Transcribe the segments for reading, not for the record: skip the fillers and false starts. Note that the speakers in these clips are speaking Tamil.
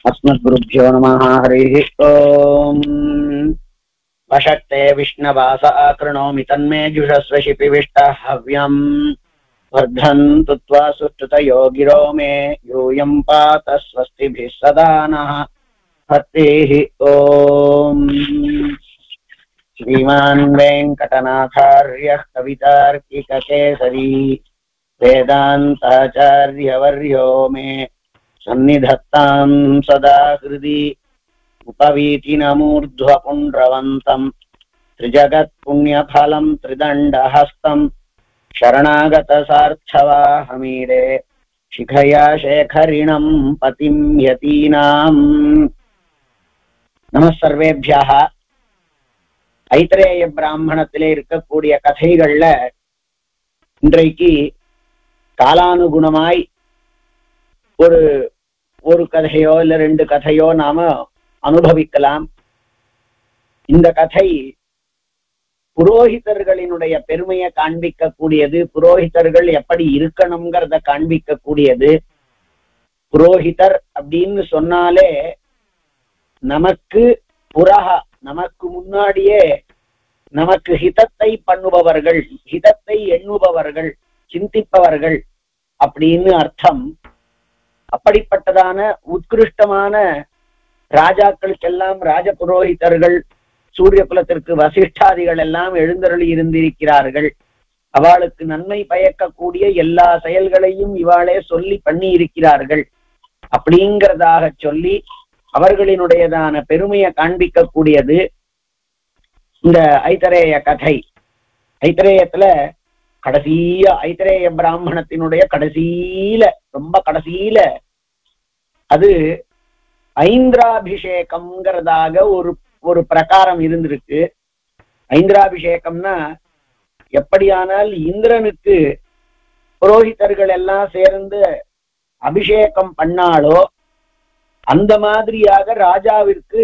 अस्मद्गुरुभ्यो नमः। हरिः ओम्। वषट्ते विष्णवास कृणोमि तन्मे जुषस्व शिपिविष्टः हव्यम् वर्धन्तु त्वा सुष्ठुतयो गिरो मे यूयं पात स्वस्तिभिः सदा नः। हरिः ओम्। श्रीमान् वेङ्कटनाथार्यः कवितार्किककेसरी वेदान्ताचार्यवर्यो मे सन्निधत्तां सदा हृदि उपवीतिनमूर्ध्वपुण्ड्रवन्तं त्रिजगत्पुण्यफलं त्रिदण्डहस्तं शरणागतसार्थवाहमीडे शिखया शेखरिणं पतिं यतीनां। नमः सर्वेभ्यः. ஐத்திரேய பிராமணத்திலே இருக்கக்கூடிய கதைகள்ல இன்றைக்கு காலானுகுணமாய் ஒரு ஒரு கதையோ இல்ல ரெண்டு கதையோ நாம அனுபவிக்கலாம். இந்த கதை புரோகிதர்களினுடைய பெருமையை காண்பிக்க கூடியது, புரோகிதர்கள் எப்படி இருக்கணுங்கிறத காண்பிக்க கூடியது. புரோகிதர் அப்படின்னு சொன்னாலே நமக்கு நமக்கு முன்னாடியே நமக்கு ஹிதத்தை பண்ணுபவர்கள், ஹிதத்தை எண்ணுபவர்கள், சிந்திப்பவர்கள் அப்படின்னு அர்த்தம். அப்படிப்பட்டதான உத்கிருஷ்டமான ராஜாக்களுக்கெல்லாம் ராஜ புரோகிதர்கள், சூரிய குலத்திற்கு வசிஷ்டாதிகள் எல்லாம் எழுந்தருளி இருந்திருக்கிறார்கள். அவளுக்கு நன்மை பயக்கக்கூடிய எல்லா செயல்களையும் இவாளே சொல்லி பண்ணி இருக்கிறார்கள். அப்படிங்கிறதாக சொல்லி அவர்களினுடையதான பெருமையை காண்பிக்க கூடியது இந்த ஐத்திரேய கதை. ஐத்திரேயத்துல கடைசியா ஐத்திரேய பிராமணத்தினுடைய கடைசியில, ரொம்ப கடைசியில அது ஐந்திராபிஷேகம்ங்கிறதாக ஒரு பிரகாரம் இருந்திருக்கு. ஐந்திராபிஷேகம்னா எப்படியானால் இந்திரனுக்கு புரோகிதர்கள் எல்லாம் சேர்ந்து அபிஷேகம் பண்ணாலோ அந்த மாதிரியாக ராஜாவிற்கு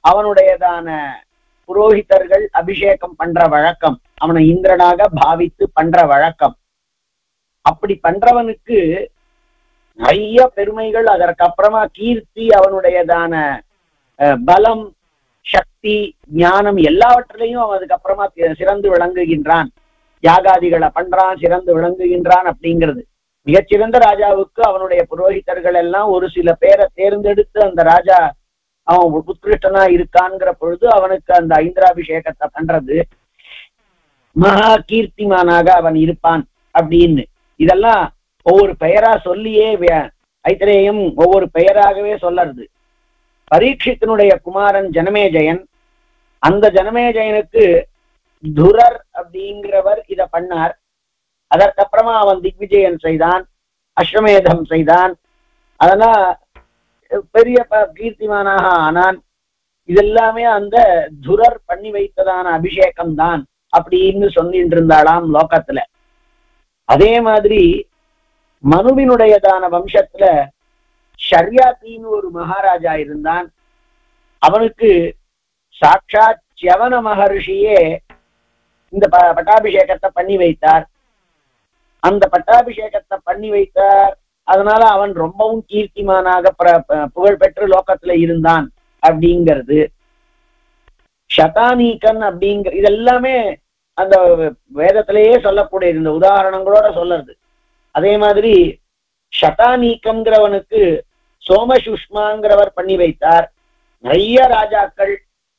அவனுடையதான புரோகிதர்கள் அபிஷேகம் பண்ற வழக்கம், அவனை இந்திரனாக பாவித்து பண்ற வழக்கம். அப்படி பண்றவனுக்கு நிறைய பெருமைகள், அதற்கப்புறமா கீர்த்தி, அவனுடையதான பலம், சக்தி, ஞானம் எல்லாவற்றிலையும் அவன் அதுக்கப்புறமா சிறந்து விளங்குகின்றான். யாகாதிகளை பண்றான், சிறந்து விளங்குகின்றான். அப்படிங்கிறது மிகச்சிறந்த ராஜாவுக்கு அவனுடைய புரோகிதர்கள் எல்லாம் ஒரு சில பேரை தேர்ந்தெடுத்து அந்த ராஜா அவன் உத்கிருஷ்டனா இருக்கான்ங்கிற பொழுது அவனுக்கு அந்த ஐந்திராபிஷேகத்தை பண்றது, மகா கீர்த்திமானாக அவன் இருப்பான் அப்படின்னு. இதெல்லாம் ஒவ்வொரு பெயரா சொல்லியே ஐத்திரேயம் ஒவ்வொரு பெயராகவே சொல்லறது. பரீட்சித்தினுடைய குமாரன் ஜனமேஜயன், அந்த ஜனமேஜயனுக்கு துரர் அப்படிங்கிறவர் இத பண்ணார். அதற்கப்புறமா அவன் திக்விஜயம் செய்தான், அஸ்வமேதம் செய்தான், அதெல்லாம் பெரிய கீர்த்திமானாக ஆனான். இதெல்லாமே அந்த துரர் பண்ணி வைத்ததான அபிஷேகம் தான் அப்படின்னு சொல்லிட்டு இருந்தாளாம் லோகத்துல. அதே மாதிரி மனுவினுடையதான வம்சத்துல ஷர்யாத்தின்னு ஒரு மகாராஜா இருந்தான். அவனுக்கு சாட்சாத் ச்யவன மகர்ஷியே இந்த பட்டாபிஷேகத்தை பண்ணி வைத்தார். அந்த பட்டாபிஷேகத்தை பண்ணி வைத்தார். அதனால அவன் ரொம்பவும் கீர்த்திமானாக புகழ் பெற்று லோகத்துல இருந்தான் அப்படிங்கிறது. சதானீகன் அப்படிங்கிற இதெல்லாமே அந்த வேதத்திலேயே சொல்லக்கூடிய இந்த உதாரணங்களோட சொல்லறது. அதே மாதிரி சதானீகன்கிறவனுக்கு சோமசுஷ்மாங்கிறவர் பண்ணி வைத்தார். நிறைய ராஜாக்கள்,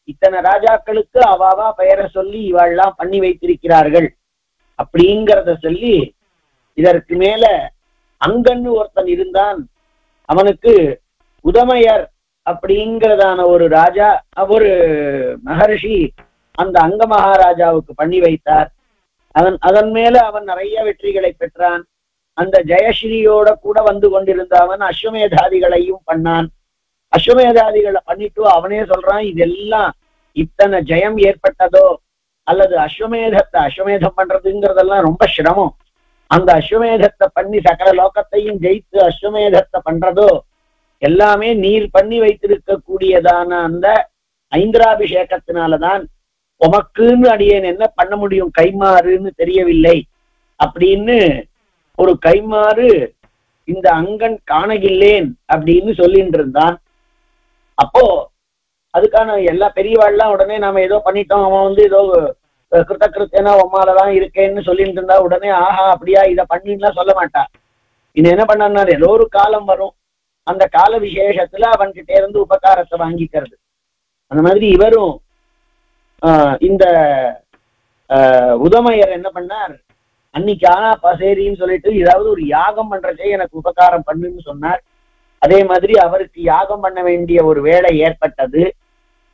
இத்தனை ராஜாக்களுக்கு அவாவா பெயரை சொல்லி இவாள்லாம் பண்ணி வைத்திருக்கிறார்கள் அப்படிங்கிறத சொல்லி, இதற்கு மேல அங்கன்னு ஒருத்தன் இருந்தான். அவனுக்கு உதமையர் அப்படிங்கிறதான ஒரு ராஜா, ஒரு மகர்ஷி அந்த அங்க மகாராஜாவுக்கு பண்ணி வைத்தார். அதன் மேல அவன் நிறைய வெற்றிகளை பெற்றான். அந்த ஜெயஸ்ரீயோட கூட வந்து கொண்டிருந்த அவன் அஸ்வமேதாதிகளையும் பண்ணான். அஸ்வமேதாதிகளை பண்ணிட்டு அவனே சொல்றான், இதெல்லாம் இத்தனை ஜெயம் ஏற்பட்டதோ அல்லது அஸ்வமேதம் பண்றதுங்கிறதெல்லாம் ரொம்ப சிரமம். அந்த அஸ்வமேதத்தை பண்ணி சகல லோகத்தையும் ஜெயித்து அஸ்வமேதத்தை பண்றதோ எல்லாமே நீர் பண்ணி வைத்திருக்க கூடியதான அந்த ஐந்திராபிஷேகத்தினாலதான். உமக்குன்னு அடியேன் என்ன பண்ண முடியும், கைமாறுன்னு தெரியவில்லை அப்படின்னு ஒரு கைமாறு இந்த அங்கன் காணகில்லேன் அப்படின்னு சொல்லிட்டு இருந்தான். அப்போ அதுக்கான எல்லா பெரியவாள்லாம் உடனே நாம ஏதோ பண்ணிட்டோம், அவன் வந்து ஏதோ கிருத்தகிருத்தேனா உம்மாலதான் இருக்கேன்னு சொல்லிட்டு இருந்தா உடனே ஆஹா அப்படியா இதை பண்ணின்லாம் சொல்ல மாட்டா. இது என்ன பண்ணாரு, ஏதோ ஒரு காலம் வரும், அந்த கால விசேஷத்துல அவன்கிட்ட இருந்து உபகாரத்தை வாங்கிக்கிறது. அந்த மாதிரி இவரும் இந்த உதமையர் என்ன பண்ணார், அன்னைக்கு ஆனா பசேரின்னு சொல்லிட்டு ஏதாவது ஒரு யாகம் பண்றதே எனக்கு உபகாரம் பண்ணுன்னு சொன்னார். அதே மாதிரி அவருக்கு யாகம் பண்ண வேண்டிய ஒரு வேலை ஏற்பட்டது.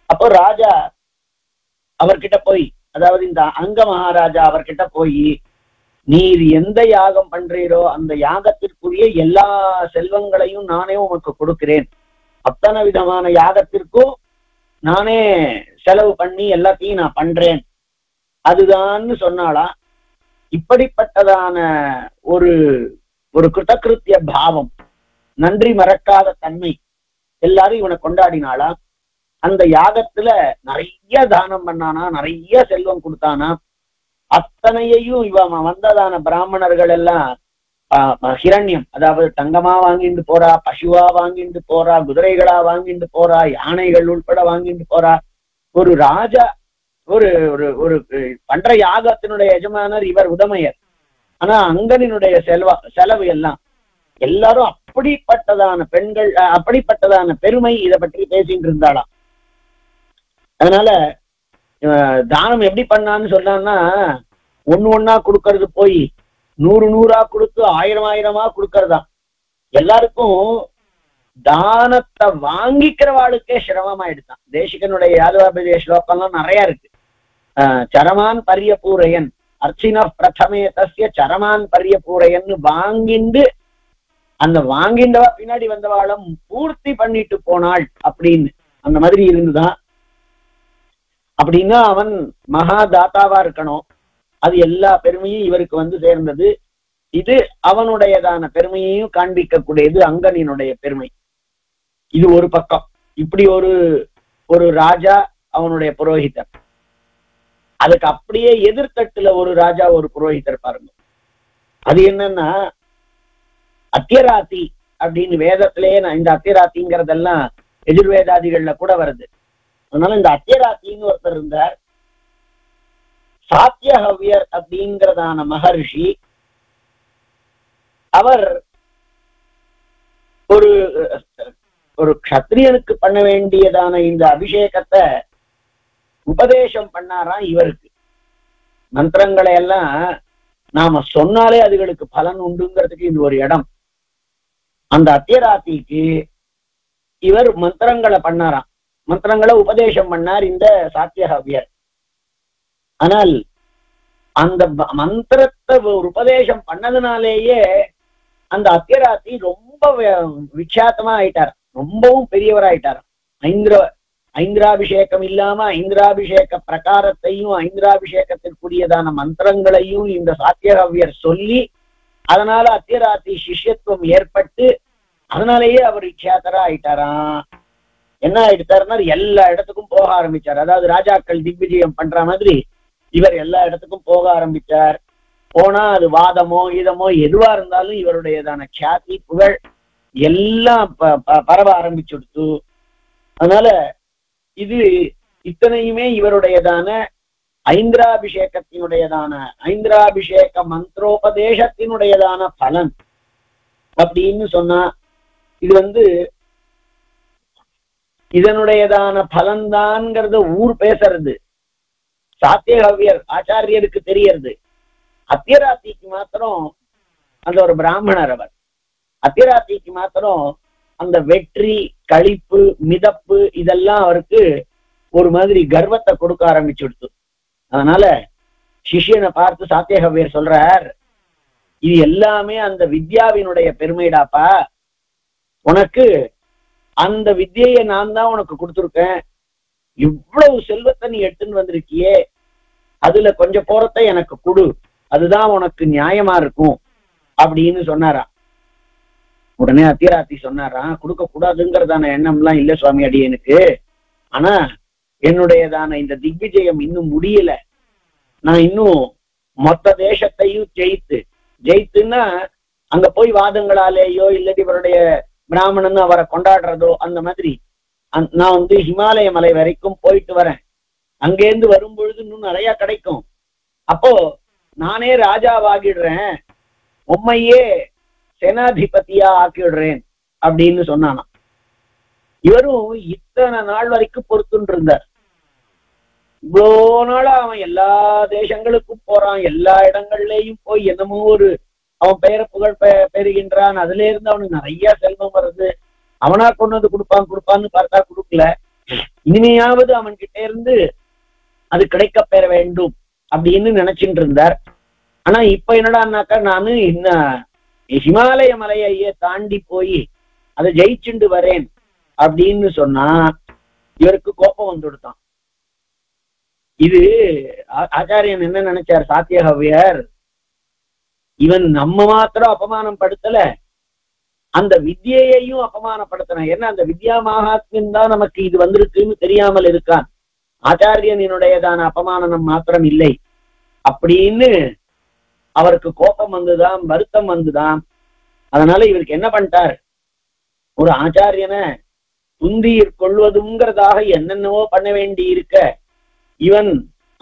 அப்போ ராஜா அவர்கிட்ட போய், அதாவது இந்த அங்க மகாராஜா அவர்கிட்ட போய், நீர் எந்த யாகம் பண்றீரோ அந்த யாகத்திற்குரிய எல்லா செல்வங்களையும் நானே உமக்கு கொடுக்கிறேன், அத்தனை விதமான யாகத்திற்கும் நானே செலவு பண்ணி எல்லாத்தையும் நான் பண்றேன் அதுதான்னு சொன்னாளா. இப்படிப்பட்டதான ஒரு ஒரு கிருத்தகிருத்திய பாவம், நன்றி மறக்காத தன்மை எல்லாரும் இவனை கொண்டாடினாளா. அந்த யாகத்துல நிறைய தானம் பண்ணானா, நிறைய செல்வம் கொடுத்தானா. அத்தனையையும் இவன் வந்ததான பிராமணர்கள் எல்லாம் ஹிரண்யம், அதாவது தங்கமா வாங்கிட்டு போறா, பசுவா வாங்கிட்டு போறா, குதிரைகளா வாங்கிட்டு போறா, யானைகள் உட்பட வாங்கிட்டு போறா. ஒரு ராஜா ஒரு ஒரு பண்ற யாகத்தினுடைய எஜமானர் இவர் உதமையர். ஆனா அங்கனினுடைய செலவு எல்லாம் எல்லாரும் அப்படிப்பட்டதான பெண்கள், அப்படிப்பட்டதான பெருமை இதை பற்றி பேசிட்டு இருந்தாளாம். அதனால தானம் எப்படி பண்ணான்னு சொன்னான்னா, ஒண்ணா கொடுக்கறது போய் 100 கொடுத்து 1000 கொடுக்கறதா. எல்லாருக்கும் தானத்தை வாங்கிக்கிறவாளுக்கே சிரமமாயிடுதான். தேசிகனுடைய யாதவாபிதே ஸ்லோகம்லாம் நிறைய இருக்கு. சரமான் பரிய பூரையன் அர்ச்சின பிரதமே தஸ்ய சரமான் பரிய பூரையன்னு வாங்கிண்டு அந்த வாங்கிண்டவா பின்னாடி வந்தவாளும் பூர்த்தி பண்ணிட்டு போனாள் அப்படின்னு அந்த மாதிரி இருந்துதான். அப்படின்னா அவன் மகா தாத்தாவா இருக்கணும். அது எல்லா பெருமையும் இவருக்கு வந்து சேர்ந்தது. இது அவனுடையதான பெருமையையும் காண்பிக்கக்கூடியது அங்கனினுடைய பெருமை. இது ஒரு பக்கம். இப்படி ஒரு ராஜா, அவனுடைய புரோகிதர். அதுக்கு அப்படியே எதிர்த்தட்டுல ஒரு ராஜா, ஒரு புரோகிதர் பாருங்க. அது என்னன்னா அத்தியராத்தி அப்படின்னு வேதத்திலேயே இந்த அத்தியராத்திங்கிறதெல்லாம் எதிர்வேதாதிகள்ல கூட வருது. அதனால இந்த அத்தியராத்தின்னு ஒருத்தர் இருந்தார். சாத்தியஹவ்யர் அப்படிங்கிறதான மகர்ஷி. அவர் ஒரு ஒரு க்ஷத்ரியனுக்கு பண்ண வேண்டியதான இந்த அபிஷேகத்தை உபதேசம் பண்ணாராம் இவருக்கு. மந்திரங்களை எல்லாம் நாம சொன்னாலே அதுகளுக்கு பலன் உண்டுங்கிறதுக்கு இது ஒரு இடம். அந்த அத்தியராத்திக்கு இவர் மந்திரங்களை பண்ணாராம், மந்திரங்களை உபதேசம் பண்ணார் இந்த சாத்தியஹவ்யர். ஆனால் அந்த மந்திரத்தை ஒரு உபதேசம் பண்ணதுனாலேயே அந்த அத்தியராத்தி ரொம்ப விக்ஷாத்தமா ஆயிட்டார், ரொம்பவும் பெரியவராயிட்டார். ஐந்திராபிஷேகம் இல்லாம ஐந்திராபிஷேக பிரகாரத்தையும் ஐந்திராபிஷேகத்திற்குரியதான மந்திரங்களையும் இந்த சாத்தியஹவ்யர் சொல்லி, அதனால அத்தியராத்தி சிஷ்யத்துவம் ஏற்பட்டு அதனாலேயே அவர் விக்ஷாத்தரா ஆயிட்டாராம். என்ன ஆயிட்டாருன்னா எல்லா இடத்துக்கும் போக ஆரம்பிச்சார். அதாவது ராஜாக்கள் திக்விஜயம் பண்ற மாதிரி இவர் எல்லா இடத்துக்கும் போக ஆரம்பிச்சார். போனா அது வாதமோ இதமோ எதுவா இருந்தாலும் இவருடையதான கியாதி புகழ் எல்லாம் பரவ ஆரம்பிச்சுடுத்து. அதனால இது இத்தனையுமே இவருடையதான ஐந்திராபிஷேகத்தினுடையதான ஐந்திராபிஷேக மந்திரோபதேசத்தினுடையதான பலன் அப்படின்னு சொன்னா, இது இதனுடையதான பலன்தான்ங்கிறத ஊர் பேசுறது. சாத்தியஹவ்யர் ஆச்சாரியருக்கு தெரியறது. அத்தியராத்திக்கு மாத்திரம் அந்த ஒரு பிராமணர் அவர். அத்தியராத்திக்கு மாத்திரம் அந்த வெற்றி, களிப்பு, மிதப்பு இதெல்லாம் அவருக்கு ஒரு மாதிரி கர்வத்தை கொடுக்க ஆரம்பிச்சுடுத்து. அதனால சிஷ்யனை பார்த்து சாத்தியஹவ்யர் சொல்றார், இது எல்லாமே அந்த வித்யாவினுடைய பெருமைடாப்பா. உனக்கு அந்த வித்தியை நான் தான் உனக்கு கொடுத்துருக்கேன். இவ்வளவு செல்வத்தை நீ எடுத்துன்னு வந்திருக்கியே, அதுல கொஞ்சம் போறதை எனக்கு கொடு, அதுதான் உனக்கு நியாயமா இருக்கும் அப்படின்னு சொன்னாராம். உடனே அத்தியராத்தி சொன்னாராம், கொடுக்க கூடாதுங்கிறதான எண்ணம்லாம் இல்ல சுவாமி அடியனுக்கு. ஆனா என்னுடையதான இந்த திக்விஜயம் இன்னும் முடியல. நான் இன்னும் மொத்த தேசத்தையும் ஜெயித்துன்னா அங்க போய் வாதங்களாலேயோ இல்லாட்டி இவருடைய பிராமணன் அவரை கொண்டாடுறதோ அந்த மாதிரி நான் வந்து ஹிமாலய மலை வரைக்கும் போயிட்டு வரேன், அங்கேருந்து வரும் பொழுது இன்னும் நிறைய கிடைக்கும், அப்போ நானே ராஜாவாகிடுறேன், உம்மையே சேனாதிபதியா ஆக்கிடுறேன் அப்படின்னு சொன்னானா. இவரும் இத்தனை நாள் வரைக்கும் பொறுத்துட்டு இருந்தார். இவ்வளோ நாளா அவன் எல்லா தேசங்களுக்கும் போறான், எல்லா இடங்கள்லயும் போய் என்னமோ ஒரு அவன் பெயரை புகழ் பெறுகின்றான், அதுல இருந்து அவனுக்கு நிறைய செல்வம் வருது, அவனா கொண்டு வந்து கொடுப்பான்னு பார்த்தா கொடுக்கல. இனிமையாவது அவன் கிட்ட இருந்து அது கிடைக்க பெற வேண்டும் அப்படின்னு நினைச்சிட்டு இருந்தார். ஆனா இப்ப என்னடான்னாக்கா நானு இன்னும் ஹிமாலய மலையையே தாண்டி போய் அதை ஜெயிச்சுண்டு வரேன் அப்படின்னு சொன்னா இவருக்கு கோபம் வந்துடுத்தான். இது ஆச்சாரியன் என்ன நினைச்சார், சாத்தியகவ்யர் இவன் நம்ம மாத்திரம் அபமானம் படுத்தல, அந்த வித்யையையும் அபமானப்படுத்தின. ஏன்னா அந்த வித்யா மகாத்மியம் தான் நமக்கு இது வந்திருக்குன்னு தெரியாமல் இருக்கான், ஆச்சாரியனுடையதான அபமானம் மாத்திரம் இல்லை அப்படின்னு அவருக்கு கோபம் வந்துதான், வருத்தம் வந்துதான். அதனால இவருக்கு என்ன பண்ணிட்டார், ஒரு ஆச்சாரியனை துந்தீர் கொள்வதுங்கிறதாக என்னென்னவோ பண்ண வேண்டி இருக்க, இவன்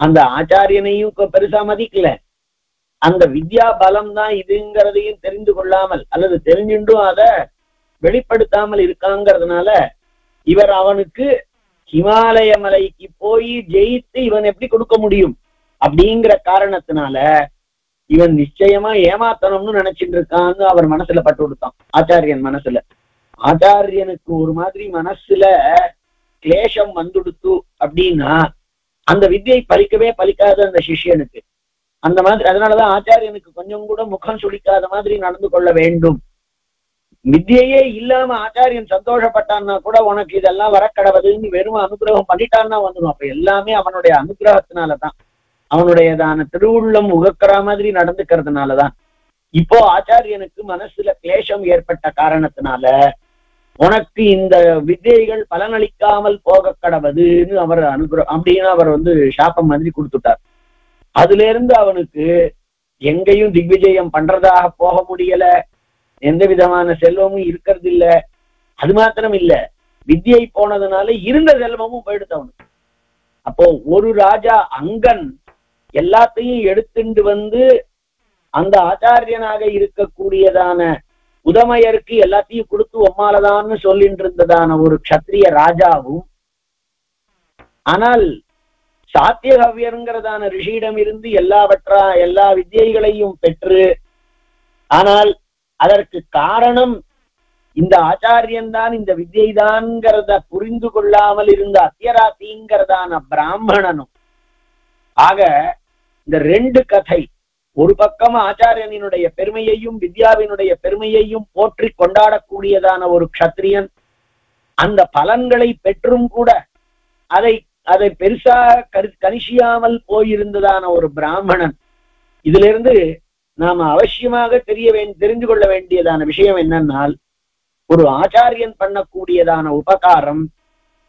அந்த ஆச்சாரியனையும் பெருசா மதிக்கல, அந்த வித்யா பலம் தான் இதுங்கிறதையும் தெரிந்து கொள்ளாமல் அல்லது தெரிஞ்சுட்டும் அதை வெளிப்படுத்தாமல் இருக்காங்கிறதுனால இவர் அவனுக்கு ஹிமாலய மலைக்கு போய் ஜெயித்து இவன் எப்படி கொடுக்க முடியும் அப்படிங்கிற காரணத்தினால இவன் நிச்சயமா ஏமாத்தணும்னு நினைச்சிட்டு இருக்கான்னு அவர் மனசுல பட்டு கொடுத்தான். ஆச்சாரியன் மனசுல, ஆச்சாரியனுக்கு ஒரு மாதிரி மனசுல கிளேஷம் வந்துடுத்து அப்படின்னா அந்த வித்தியை பலிக்கவே பலிக்காத அந்த சிஷ்யனுக்கு. அந்த மாதிரி அதனாலதான் ஆச்சாரியனுக்கு கொஞ்சம் கூட முகம் சுளிக்காத மாதிரி நடந்து கொள்ள வேண்டும். வித்தியையே இல்லாம ஆச்சாரியன் சந்தோஷப்பட்டான்னா கூட உனக்கு இதெல்லாம் வரக்கடவுதுன்னு வெறும் அனுகிரகம் பண்ணிட்டான்னா வந்துடும். அப்ப எல்லாமே அவனுடைய அனுகிரகத்தினாலதான், அவனுடையதான திருவுள்ளம் உகக்கிற மாதிரி நடந்துக்கிறதுனாலதான். இப்போ ஆச்சாரியனுக்கு மனசுல கிளேஷம் ஏற்பட்ட காரணத்தினால உனக்கு இந்த வித்தியைகள் பலனளிக்காமல் போக கடவுதுன்னு அவர் அனுகிரகம் அப்படின்னு அவர் வந்து சாபம் மாதிரி கொடுத்துட்டார். அதுல இருந்து அவனுக்கு எங்கேயும் திக்விஜயம் பண்றதாக போக முடியல, எந்த விதமான செல்வமும் இருக்கிறது இல்ல. அது மாத்திரம் இல்ல, வித்தியை போனதுனால இருந்த செல்வமும் போயிடுது அவனுக்கு. அப்போ ஒரு ராஜா அங்கன் எல்லாத்தையும் எடுத்துட்டு வந்து அந்த ஆச்சாரியனாக இருக்கக்கூடியதான உதமையருக்கு எல்லாத்தையும் கொடுத்து ஒம்மாலதான்னு சொல்லிட்டு இருந்ததான ஒரு க்ஷத்ரிய ராஜாவும், ஆனால் சாத்தியகவ்யருங்கிறதான ரிஷியிடம் இருந்து எல்லா வித்தியைகளையும் பெற்று, ஆனால் அதற்கு காரணம் இந்த ஆச்சாரியன் தான், இந்த வித்தியை தான்ங்கிறத புரிந்து கொள்ளாமல் இருந்த அத்தியராத்திங்கிறதான பிராமணனும். ஆக இந்த ரெண்டு கதை, ஒரு பக்கம் ஆச்சாரியனுடைய பெருமையையும் வித்யாவினுடைய பெருமையையும் போற்றி கொண்டாடக்கூடியதான ஒரு க்ஷத்ரியன், அந்த பலன்களை பெற்றும் கூட அதை பெருசா கணிசியாமல் போயிருந்ததான ஒரு பிராமணன். இதுல இருந்து நாம அவசியமாக தெரிந்து கொள்ள வேண்டியதான விஷயம் என்னன்னால், ஒரு ஆச்சாரியன் பண்ணக்கூடியதான உபகாரம்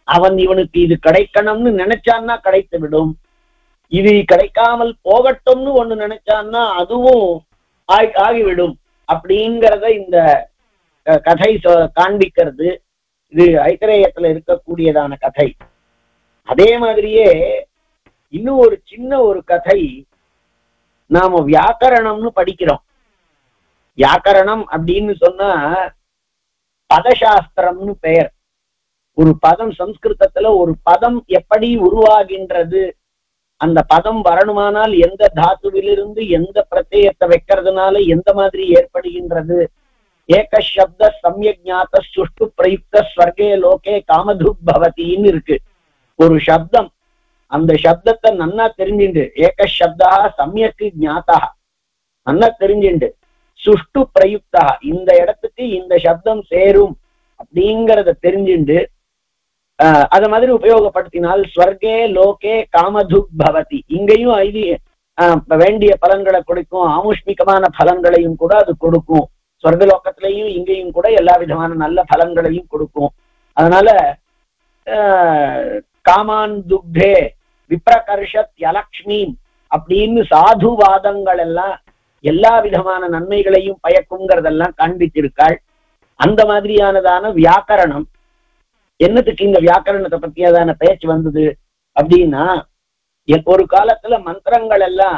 அவன் இவனுக்கு இது கிடைக்கணும்னு நினைச்சான்னா கிடைத்து விடும், இது கிடைக்காமல் போகட்டும்னு ஒண்ணு நினைச்சான்னா அதுவும் ஆகிவிடும் அப்படிங்கிறத இந்த கதை காண்பிக்கிறது. இது ஐத்திரேயத்துல இருக்கக்கூடியதான கதை. அதே மாதிரியே இன்னும் ஒரு சின்ன ஒரு கதை நாம வியாக்கரணம்னு படிக்கிறோம். வியாக்கரணம் அப்படின்னு சொன்னா பதசாஸ்திரம்னு பெயர். ஒரு பதம், சம்ஸ்கிருதத்துல ஒரு பதம் எப்படி உருவாகின்றது, அந்த பதம் வரணுமானால் எந்த தாத்துவிலிருந்து எந்த பிரத்யத்தை வைக்கிறதுனால எந்த மாதிரி ஏற்படுகின்றது, ஏக சப்த சம்யக் ஞாத சுஷ்டு பிரயுக்த ஸ்வர்கே லோகே காமதுக் பவதின்னு இருக்கு. ஒரு சப்தம், அந்த சப்தத்தை நன்னா தெரிஞ்சுண்டு, ஏக சப்தா சம்யக்கு ஞாதா நன்னா தெரிஞ்சுண்டு, சுஷ்டு பிரயுக்தா இந்த இடத்துக்கு இந்த சப்தம் சேரும் அப்படிங்கிறத தெரிஞ்சுண்டு அத மாதிரி உபயோகப்படுத்தினால் ஸ்வர்கே லோகே காமதுக் பவதி, இங்கேயும் வேண்டிய பலன்களை கொடுக்கும், ஆமுஷ்மிகமான பலன்களையும் கூட அது கொடுக்கும். ஸ்வர்கலோகத்திலையும் இங்கேயும் கூட எல்லா விதமான நல்ல பலன்களையும் கொடுக்கும். அதனால காமான் துக்தே விப்ரகர்ஷத் யலக்ஷ்மி அப்படின்னு சாதுவாதங்கள் எல்லாம் எல்லா விதமான நன்மைகளையும் பயக்குங்கிறதெல்லாம் காண்பித்திருக்காள். அந்த மாதிரியானதான வியாக்கரணம். என்னத்துக்கு இந்த வியாக்கரணத்தை பத்தியதான பேச்சு வந்தது அப்படின்னா, ஒரு காலத்துல மந்திரங்கள் எல்லாம்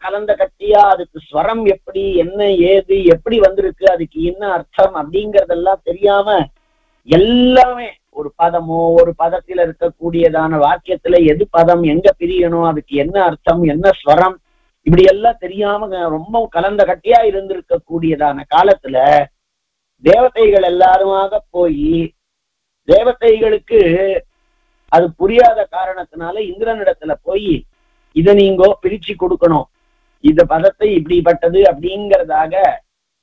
கலந்த கட்டியா அதுக்கு ஸ்வரம் எப்படி, என்ன ஏது, எப்படி வந்திருக்கு, அதுக்கு என்ன அர்த்தம் அப்படிங்கறதெல்லாம் தெரியாம எல்லாமே ஒரு பதமோ ஒரு பதத்துல இருக்கக்கூடியதான வாக்கியத்துல எது பதம் எங்க பிரியணும், அதுக்கு என்ன அர்த்தம், என்ன ஸ்வரம், இப்படி எல்லாம் தெரியாம ரொம்ப கலந்த கட்டியா இருந்திருக்க கூடியதான காலத்துல தேவதைகள் எல்லாருமாக போய் தேவதைகளுக்கு அது புரியாத காரணத்தினால இந்திரனிடத்துல போய் இதை நீங்கோ பிரிச்சு கொடுக்கணும், இந்த பதத்தை இப்படிப்பட்டது அப்படிங்கிறதாக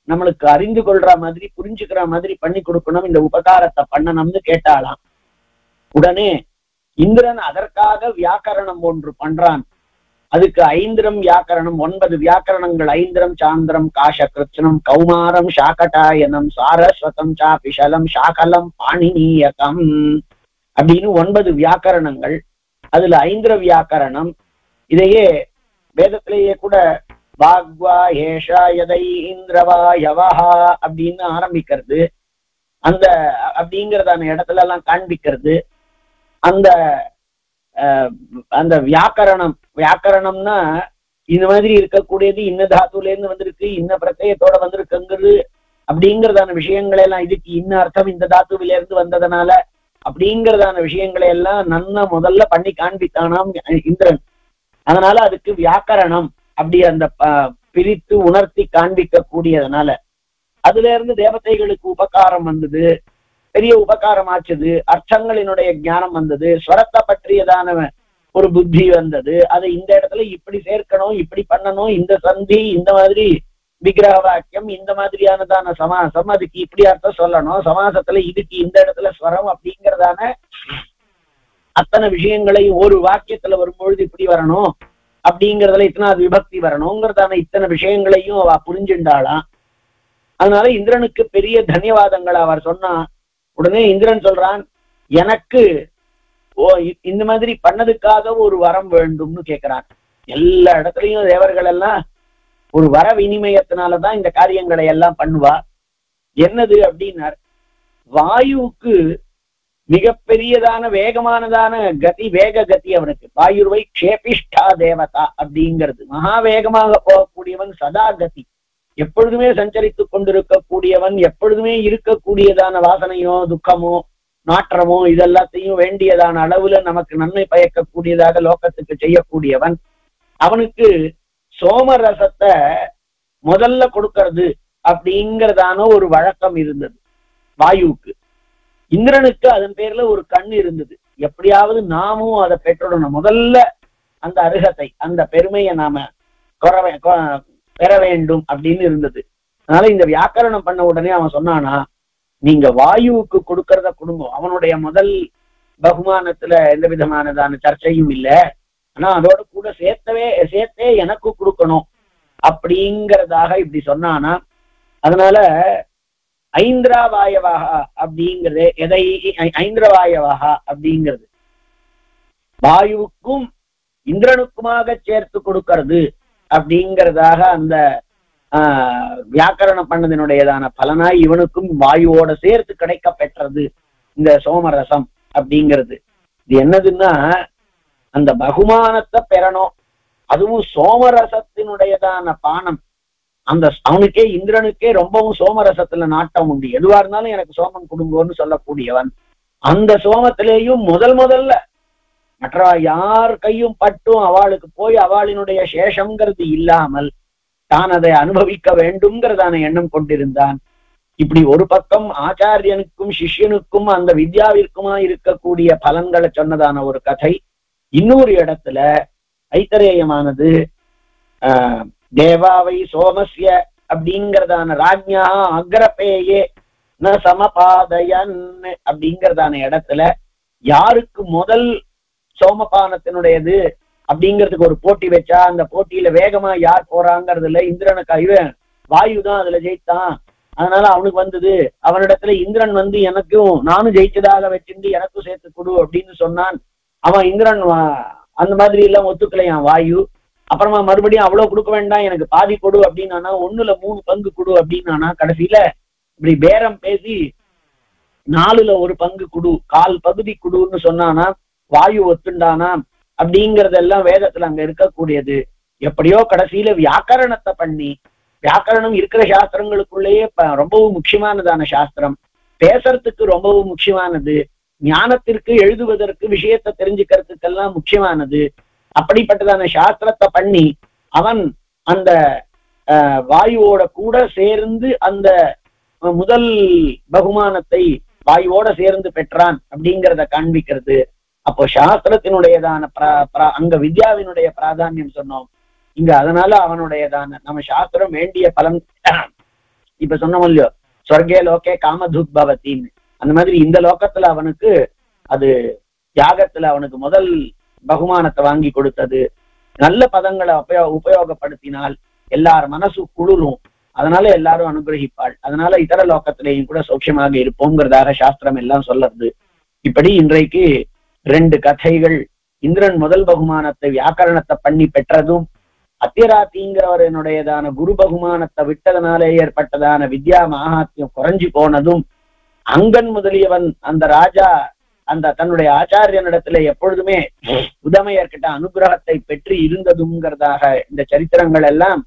நம்மளுக்கு அறிந்து கொள்ற மாதிரி புரிஞ்சுக்கிற மாதிரி பண்ணி கொடுக்கணும், இந்த உபகாரத்தை பண்ணணும்னு கேட்டாலாம். உடனே இந்திரன் அதற்காக வியாக்கரணம் ஒன்று பண்றான். அதுக்கு ஐந்திரம் வியாக்கரணம், 9 வியாக்கரணங்கள், ஐந்திரம் சாந்திரம் காஷ கிருச்சனம் கௌமாரம் சாகட்டாயனம் சாரஸ்வதம் சாபிஷலம் சாகலம் பாணினீயகம் அப்படின்னு 9 வியாக்கரணங்கள். அதுல ஐந்திர வியாக்கரணம், இதையே வேதத்திலேயே கூட வாக்வா ஏஷா யதை இந்திரவா யவஹா அப்படின்னு ஆரம்பிக்கிறது, அந்த அப்படிங்கிறதான இடத்துல எல்லாம் காண்பிக்கிறது. அந்த அந்த வியாக்கரணம்னா இந்த மாதிரி இருக்கக்கூடியது இன்ன தாத்துல இருந்து வந்திருக்கு, இன்ன பிரத்யத்தோட வந்திருக்குங்கிறது அப்படிங்கிறதான விஷயங்களை எல்லாம், இதுக்கு இன்ன அர்த்தம் இந்த தாத்துவில இருந்து வந்ததுனால அப்படிங்கிறதான விஷயங்களை எல்லாம் நன்னா முதல்ல பண்ணி காண்பித்தானாம் இந்திரன். அதனால அதுக்கு வியாக்கரணம் அப்படி அந்த பிரித்து உணர்த்தி காண்பிக்க கூடியதுனால அதுல இருந்து தேவதைகளுக்கு உபகாரம் வந்தது, பெரிய உபகாரம் ஆச்சுது. அர்த்தங்களினுடைய ஞானம் வந்தது, ஸ்வரத்தை பற்றியதான ஒரு புத்தி வந்தது. அதை இந்த இடத்துல இப்படி சேர்க்கணும், இப்படி பண்ணணும், இந்த சந்தி, இந்த மாதிரி விக்கிரக வாக்கியம், இந்த மாதிரியானதான சமாசம், அதுக்கு இப்படி அர்த்தம் சொல்லணும், சமாசத்துல இதுக்கு இந்த இடத்துல ஸ்வரம் அப்படிங்கிறதான அத்தனை விஷயங்களை ஒரு வாக்கியத்துல வரும்பொழுது இப்படி வரணும், அப்படிங்கிறதுல இத்தனாவது விபக்தி வரணுங்கிறதான இத்தனை விஷயங்களையும் அவ புரிஞ்சுண்டாளாம். அதனால இந்திரனுக்கு பெரிய தன்யவாதங்கள் அவர் சொன்னா. உடனே இந்திரன் சொல்றான், எனக்கு இந்த மாதிரி பண்ணதுக்காக ஒரு வரம் வேண்டும்னு கேட்கிறான். எல்லா இடத்துலயும் தேவர்கள் எல்லாம் ஒரு வர வினிமயத்தினாலதான் இந்த காரியங்களை எல்லாம் பண்ணுவா. என்னது அப்படின்னார், வாயுவுக்கு மிகப்பெரியதான வேகமானதான கதி, வேக கதி அவனுக்கு. வாயுவை க்ஷேபிஷ்டா தேவதா அப்படிங்கிறது, மகா வேகமாக போகக்கூடியவன், சதா கதி, எப்பொழுதுமே சஞ்சரித்து கொண்டிருக்கக்கூடியவன், எப்பொழுதுமே இருக்கக்கூடியதான வாசனையோ துக்கமோ நாற்றமோ இதெல்லாத்தையும் வேண்டியதான அளவுல நமக்கு நன்மை பயக்கக்கூடியதாக லோகத்துக்கு செய்யக்கூடியவன். அவனுக்கு சோமரசத்தை முதல்ல கொடுக்கறது அப்படிங்கிறதான ஒரு வழக்கம் இருந்தது வாயுவுக்கு. இந்திரனுக்கு அதன் பேர்ல ஒரு கண் இருந்தது. எப்படியாவது நாமும் அதை பெற்றுடணும், முதல்ல அந்த அருகத்தை, அந்த பெருமையை நாம பெற வேண்டும் அப்படின்னு இருந்தது. அதனால இந்த வியாக்கரணம் பண்ண உடனே அவன் சொன்னானா, நீங்க வாயுவுக்கு கொடுக்கறத கொடுங்க, அவனுடைய முதல் பகுமானத்துல எந்த விதமானதான சர்ச்சையும் இல்லை, ஆனா அதோட கூட சேர்த்தே எனக்கு கொடுக்கணும் அப்படிங்கிறதாக இப்படி சொன்னானா. அதனால ஐந்திராவாயவாகா அப்படிங்கிறது, எதை ஐந்திரவாயவாகா அப்படிங்கிறது வாயுவுக்கும் இந்திரனுக்குமாக சேர்த்து கொடுக்கிறது அப்படிங்கிறதாக அந்த வியாக்கரணம் பண்ணதினுடையதான பலனாய் இவனுக்கும் வாயுவோட சேர்த்து கிடைக்க பெற்றது இந்த சோமரசம் அப்படிங்கிறது. இது என்னதுன்னா, அந்த பகுமானத்தை பெறணும், அதுவும் சோமரசத்தினுடையதான பானம். அந்த அவனுக்கே இந்திரனுக்கே ரொம்பவும் சோமரசத்துல நாட்டம் உண்டு. எதுவா இருந்தாலும் எனக்கு சோமம் கொடுங்கோன்னு சொல்லக்கூடியவன். அந்த சோமத்திலேயும் முதல்ல மற்ற யார் கையும் பட்டும் அவளுக்கு போய் அவளினுடைய சேஷம்ங்கிறது இல்லாமல் தான் அதை அனுபவிக்க வேண்டும்ங்கிறதான எண்ணம் கொண்டிருந்தான். இப்படி ஒரு பக்கம் ஆச்சாரியனுக்கும் சிஷ்யனுக்கும் அந்த வித்யாவிற்குமா இருக்கக்கூடிய பலன்களை சொன்னதான ஒரு கதை. இன்னொரு இடத்துல ஐத்தரேயமானது தேவாவை சோமஸ்ய அப்படிங்கிறதான ராஜ்யா அக்ரபேயே ந சமபாதயன் அப்படிங்கிறதான இடத்துல யாருக்கு முதல் சோமபானத்தினுடையது அப்படிங்கிறதுக்கு ஒரு போட்டி வச்சா, அந்த போட்டியில வேகமா யார் போறாங்கிறதுல இந்திரனுக்கு வாயுதான் அதுல ஜெயித்தான். அதனால அவனுக்கு வந்தது. அவனிடத்துல இந்திரன் வந்து எனக்கும் நானும் ஜெயிச்சதாக வச்சிருந்து எனக்கும் சேர்த்து கொடு அப்படின்னு சொன்னான். அவன் இந்திரன் அந்த மாதிரி எல்லாம் ஒத்துக்கலையான் வாயு. அப்புறமா மறுபடியும் அவ்வளவு கொடுக்க வேண்டாம், எனக்கு பாதி கொடு அப்படின்னானா, 1/3 பங்கு கொடு அப்படின்னானா. கடைசியில இப்படி பேரம் பேசி 4ல் 1 பங்கு குடு, 1/4 பகுதி குடுன்னு சொன்னானா வாயு ஒத்துண்டானா அப்படிங்கறதெல்லாம் வேதத்துல அங்க இருக்கக்கூடியது. எப்படியோ கடைசியில வியாக்கரணத்தை பண்ணி, வியாக்கரணம் இருக்கிற சாஸ்திரங்களுக்குள்ளேயே ரொம்பவும் முக்கியமானதான சாஸ்திரம், பேசுறதுக்கு ரொம்பவும் முக்கியமானது, ஞானத்திற்கு எழுதுவதற்கு விஷயத்தை தெரிஞ்சுக்கிறதுக்கெல்லாம் முக்கியமானது. அப்படிப்பட்டதான சாஸ்திரத்தை பண்ணி அவன் அந்த வாயுவோட கூட சேர்ந்து அந்த முதல் பகுமானத்தை வாயுவோட சேர்ந்து பெற்றான் அப்படிங்கிறத காண்பிக்கிறது. அப்போ சாஸ்திரத்தினுடையதான அங்க வித்யாவினுடைய பிராதானியம் சொன்னோம். இங்க அதனால அவனுடையதான நம்ம சாஸ்திரம் வேண்டிய பலன் இப்ப சொன்னோம் இல்லையோ, சொர்க்கே லோகே காமதுக் பவத்தின்னு, அந்த மாதிரி இந்த லோகத்துல அவனுக்கு அது யாகத்துல அவனுக்கு முதல் பகுமானத்தை வாங்கி கொடுத்தது. நல்ல பதங்களை உபயோகப்படுத்தினால் எல்லார் மனசு குளிரும், அதனால எல்லாரும் அனுகிரகிப்பாள், அதனால இதர லோகத்திலேயும் கூட சௌக்கியமாக இருப்போங்கிறதாக சாஸ்திரம் எல்லாம் சொல்லுறது. இப்படி இன்றைக்கு 2 கதைகள், இந்திரன் முதல் பகுமானத்தை வியாக்கரணத்தை பண்ணி பெற்றதும், அத்தியராத்திங்கிறவனுடையதான குரு பகுமானத்தை விட்டதனாலே ஏற்பட்டதான வித்யா மகாத்மியம் குறைஞ்சு போனதும், அங்கன் முதலியவன் அந்த ராஜா அந்த தன்னுடைய ஆச்சாரியனிடத்துல எப்பொழுதுமே உதமையர்கிட்ட அனுகிரகத்தை பெற்று இருந்ததுங்கிறதாக இந்த சரித்திரங்கள் எல்லாம்.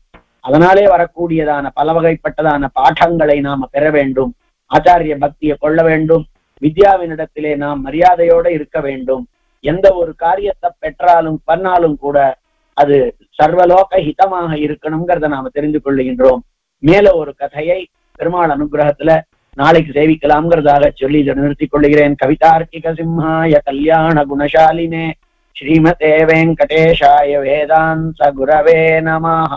அதனாலே வரக்கூடியதான பல வகைப்பட்டதான பாடங்களை நாம பெற வேண்டும், ஆச்சாரிய பக்தியை கொள்ள வேண்டும், வித்யாவினிடத்திலே நாம் மரியாதையோட இருக்க வேண்டும். எந்த ஒரு காரியத்தை பெற்றாலும் பண்ணாலும் கூட அது சர்வலோக ஹிதமாக இருக்கணுங்கிறத நாம தெரிந்து கொள்ளுகின்றோம். மேல ஒரு கதையை பெருமாள் அனுகிரகத்துல நாளைக்கு சேவிக்கலாம்ங்கிறதாக சொல்லி இதை நிறுத்திக் கொள்ளுகிறேன். கவிதார்க்கிக சிம்ஹாய கல்யாண குணசாலினே ஸ்ரீமதே வெங்கடேஷாய வேதாந்த குரவே நமஹ.